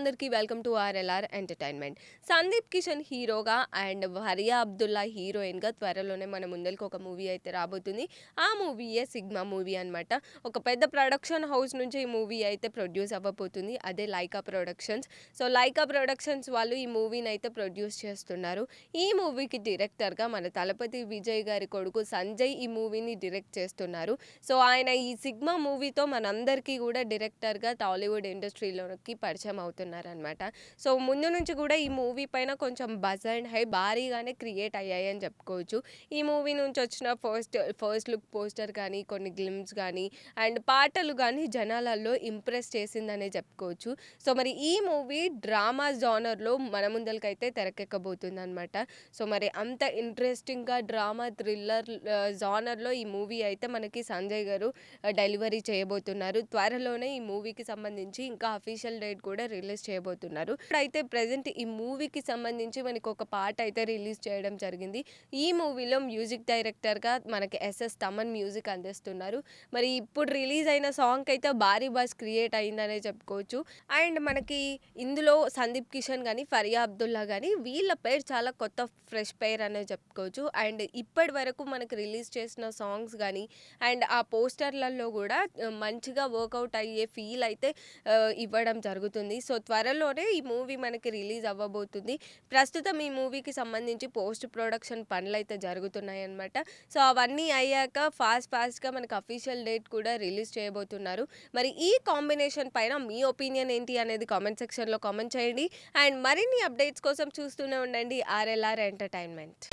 అందరికీ welcome to RLR entertainment. Sandeep Kishan హీరోగా and Faria Abdullah హీరోయిన్గా త్వరలోనే మన ముందరికి ఒక మూవీ అయితే రాబోతుంది. ఆ మూవీయే సిగ్మా మూవీ అనమాట. ఒక పెద్ద ప్రొడక్షన్ హౌస్ నుంచి ఈ మూవీ అయితే ప్రొడ్యూస్ అవ్వబోతుంది. అదే Lyca productions. So Lyca productions వాళ్ళు ఈ మూవీని అయితే ప్రొడ్యూస్ చేస్తున్నారు. ఈ మూవీకి డైరెక్టర్గా మన తలపతి విజయ్ గారి కొడుకు సంజయ్ ఈ మూవీని డైరెక్ట్ చేస్తున్నారు. సో ఆయన ఈ సిగ్మా మూవీతో మనందరికీ కూడా డైరెక్టర్గా టాలీవుడ్ ఇండస్ట్రీలోకి పరిచయం అవుతున్నారనమాట. సో ముందు నుంచి కూడా ఈ మూవీ పైన కొంచెం బజ్ అండ్ హై భారీగానే క్రియేట్ అయ్యాయని చెప్పుకోవచ్చు. ఈ మూవీ నుంచి వచ్చిన ఫస్ట్ లుక్ పోస్టర్ కానీ, కొన్ని గ్లిమ్స్ కానీ అండ్ పాటలు కానీ జనాలలో ఇంప్రెస్ చేసిందనే చెప్పుకోవచ్చు. సో మరి ఈ మూవీ డ్రామా జానర్లో మన ముందరికైతే తెరకెక్కబోతుంది అనమాట. సో మరి అంత ఇంట్రెస్టింగ్గా డ్రామా థ్రిల్లర్ జానర్లో ఈ మూవీ అయితే మనకి సంజయ్ గారు డెలివరీ చేయబోతున్నారు. త్వరలోనే ఈ మూవీకి సంబంధించి ఇంకా అఫీషియల్ డేట్ కూడా రిలీజ్ చేయబోతున్నారు. ఇప్పుడైతే ప్రెజెంట్ ఈ మూవీకి సంబంధించి మనకి ఒక పాట అయితే రిలీజ్ చేయడం జరిగింది. ఈ మూవీలో మ్యూజిక్ డైరెక్టర్గా మనకి ఎస్ఎస్ తమన్ మ్యూజిక్ అందిస్తున్నారు. మరి ఇప్పుడు రిలీజ్ అయిన సాంగ్ అయితే భారీ బజ్ క్రియేట్ అయిందనే చెప్పుకోవచ్చు. అండ్ మనకి ఇందులో సందీప్ కిషన్ కానీ, ఫరియా అబ్దుల్లా కానీ వీళ్ళ పేరు చాలా కొత్త ఫ్రెష్ పేర్ అనే చెప్పుకోవచ్చు. అండ్ ఇప్పటి వరకు మనకి రిలీజ్ చేసిన సాంగ్స్ కానీ అండ్ ఆ పోస్టర్లలో కూడా మంచిగా వర్కౌట్ అయ్యే ఫీల్ అయితే ఇవ్వడం జరుగుతుంది. సో త్వరలోనే ఈ మూవీ మనకి రిలీజ్ అవ్వబోతుంది. ప్రస్తుతం ఈ మూవీకి సంబంధించి పోస్ట్ ప్రొడక్షన్ పనులు అయితే జరుగుతున్నాయి అన్నమాట. సో అవన్నీ అయ్యాక ఫాస్ట్గా మనకి అఫీషియల్ డేట్ కూడా రిలీజ్ చేయబోతున్నారు. మరి ఈ కాంబినేషన్ పైన మీ ఒపీనియన్ ఏంటి అనేది కామెంట్ సెక్షన్లో కామెంట్ చేయండి. అండ్ మరిన్ని అప్డేట్స్ కోసం చూస్తూనే ఉండండి ఆర్ఎల్ఆర్ ఎంటర్టైన్మెంట్.